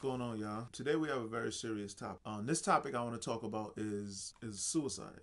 going on, y'all? Today we have a very serious topic. This topic I want to talk about is suicide.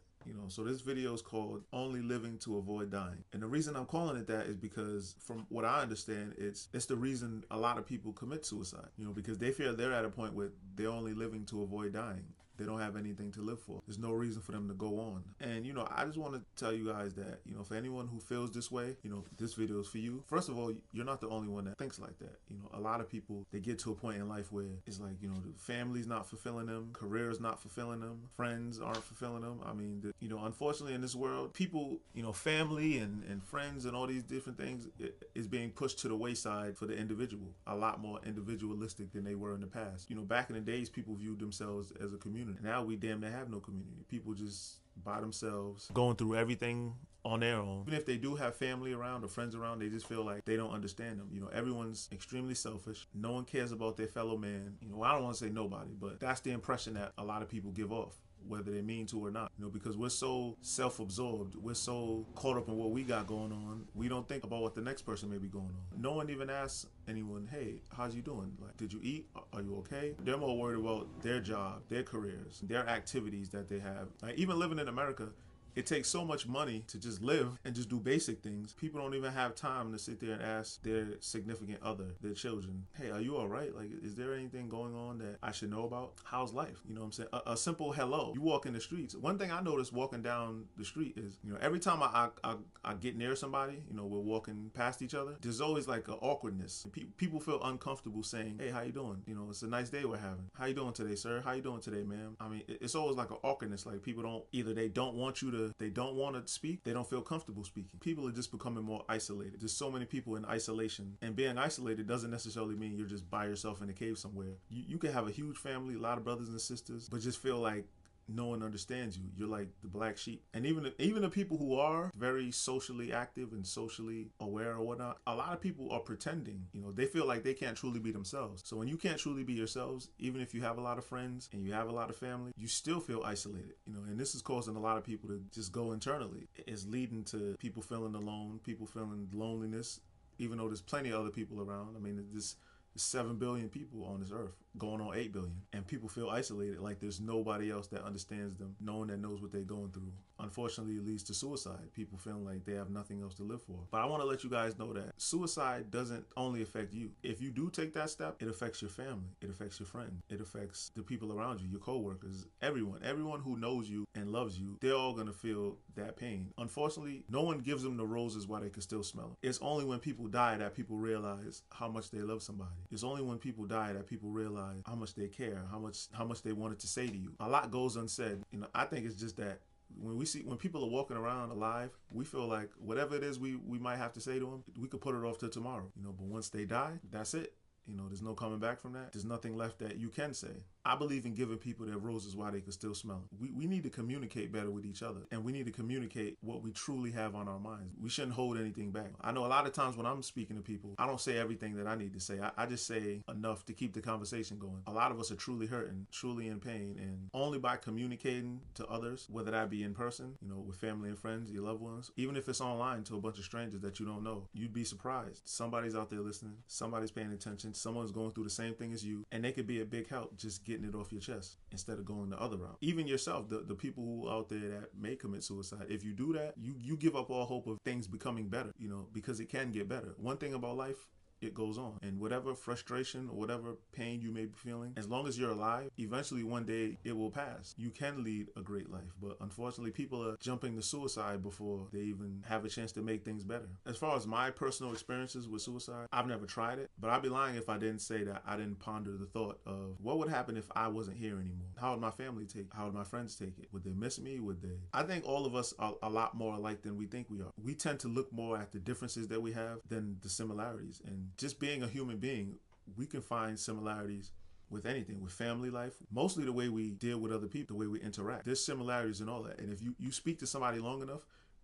So this video is called Only Living to Avoid Dying. And the reason I'm calling it that is because from what I understand, it's the reason a lot of people commit suicide, because they feel they're at a point where they're only living to avoid dying. They don't have anything to live for. There's no reason for them to go on. And, I just want to tell you guys that, for anyone who feels this way, this video is for you. First of all, you're not the only one that thinks like that. A lot of people, they get to a point in life where it's like, the family's not fulfilling them, career's not fulfilling them, friends aren't fulfilling them. I mean, unfortunately in this world, people, family and friends and all these different things is being pushed to the wayside for the individual. A lot more individualistic than they were in the past. Back in the days, people viewed themselves as a community. Now we damn near have no community. People just by themselves, going through everything on their own. Even if they do have family around or friends around, they just feel like they don't understand them. Everyone's extremely selfish. No one cares about their fellow man. I don't want to say nobody, but that's the impression that a lot of people give off, whether they mean to or not. Because we're so self-absorbed, we're so caught up in what we got going on, we don't think about what the next person may be going on. No one even asks anyone, hey, how's you doing? Like, did you eat? Are you okay? They're more worried about their job, their careers, their activities that they have. Like, even living in America, it takes so much money to just live and just do basic things. People don't even have time to sit there and ask their significant other, their children, hey, are you all right? Like, is there anything going on that I should know about? How's life? You know what I'm saying? A simple hello. You walk in the streets. One thing I noticed walking down the street is, every time I get near somebody, we're walking past each other, there's always like an awkwardness. People feel uncomfortable saying, hey, how you doing? It's a nice day we're having. How you doing today, sir? How you doing today, ma'am? I mean, it's always like an awkwardness. Like, people don't, either they don't want you to, they don't want to speak, they don't feel comfortable speaking. People are just becoming more isolated. There's so many people in isolation, and being isolated doesn't necessarily mean you're just by yourself in a cave somewhere. You can have a huge family, a lot of brothers and sisters, but just feel like no one understands you. You're like the black sheep. And even the people who are very socially active and socially aware or whatnot, a lot of people are pretending. They feel like they can't truly be themselves. So when you can't truly be yourselves, even if you have a lot of friends and you have a lot of family, you still feel isolated. And this is causing a lot of people to just go internally. It's leading to people feeling alone, people feeling loneliness, even though there's plenty of other people around. I mean, there's 7 billion people on this earth, going on 8 billion, and people feel isolated, like there's nobody else that understands them, no one that knows what they're going through. Unfortunately, it leads to suicide, people feeling like they have nothing else to live for. But I want to let you guys know that suicide doesn't only affect you. If you do take that step, it affects your family, it affects your friends, it affects the people around you, your co-workers, everyone who knows you and loves you. They're all going to feel that pain. Unfortunately, no one gives them the roses while they can still smell them. It's only when people die that people realize how much they love somebody. It's only when people die that people realize how much they care, how much they wanted to say to you. A lot goes unsaid. I think it's just that when people are walking around alive, we feel like whatever it is we might have to say to them, we could put it off to tomorrow. But once they die, that's it. There's no coming back from that. There's nothing left that you can say. I believe in giving people their roses while they can still smell them. We need to communicate better with each other, and we need to communicate what we truly have on our minds. We shouldn't hold anything back. I know a lot of times when I'm speaking to people, I don't say everything that I need to say. I just say enough to keep the conversation going. A lot of us are truly hurting, truly in pain, and only by communicating to others, whether that be in person, with family and friends, your loved ones, even if it's online to a bunch of strangers that you don't know, you'd be surprised. Somebody's out there listening, somebody's paying attention, someone's going through the same thing as you, and they could be a big help just getting it off your chest instead of going the other route. Even yourself, the people who out there that may commit suicide, if you do that, you give up all hope of things becoming better, because it can get better. One thing about life, it goes on. And whatever frustration or whatever pain you may be feeling, as long as you're alive, eventually one day it will pass. You can lead a great life. But unfortunately, people are jumping to suicide before they even have a chance to make things better. As far as my personal experiences with suicide, I've never tried it, but I'd be lying if I didn't say that I didn't ponder the thought of what would happen if I wasn't here anymore. How would my family take it? How would my friends take it? Would they miss me? Would they? I think all of us are a lot more alike than we think we are. We tend to look more at the differences that we have than the similarities. And just being a human being, we can find similarities with anything, with family life, mostly the way we deal with other people, the way we interact. There's similarities in all that. And if you speak to somebody long enough,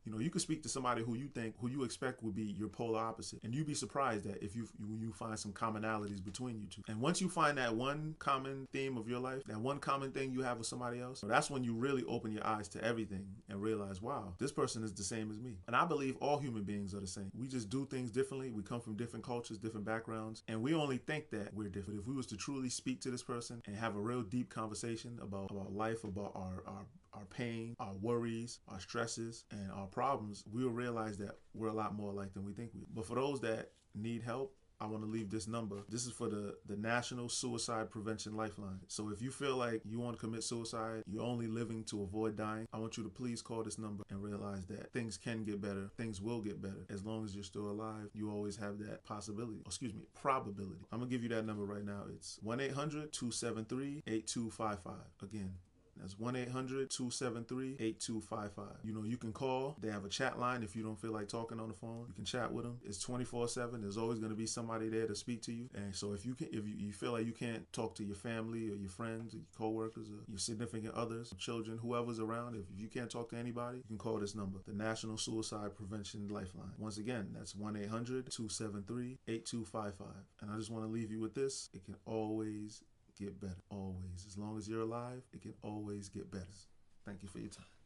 You know, you could speak to somebody who you expect would be your polar opposite, and you'd be surprised that if you find some commonalities between you two. And once you find that one common theme of your life, that one common thing you have with somebody else, that's when you really open your eyes to everything and realize, wow, this person is the same as me. And I believe all human beings are the same. We just do things differently. We come from different cultures, different backgrounds, and we only think that we're different. If we was to truly speak to this person and have a real deep conversation about life, about our pain, our worries, our stresses, and our problems, we will realize that we're a lot more alike than we think we are. But for those that need help, I want to leave this number. This is for the National Suicide Prevention Lifeline. So if you feel like you want to commit suicide, you're only living to avoid dying, I want you to please call this number and realize that things can get better. Things will get better. As long as you're still alive, you always have that probability. I'm going to give you that number right now. It's 1-800-273-8255. Again, that's 1-800-273-8255. You know, you can call. They have a chat line if you don't feel like talking on the phone. You can chat with them. It's 24/7. There's always going to be somebody there to speak to you. And so if you feel like you can't talk to your family or your friends or your coworkers or your significant others, children, whoever's around, if you can't talk to anybody, you can call this number, the National Suicide Prevention Lifeline. Once again, that's 1-800-273-8255. And I just want to leave you with this. It can always get better. Always. As long as you're alive, it can always get better. Thank you for your time.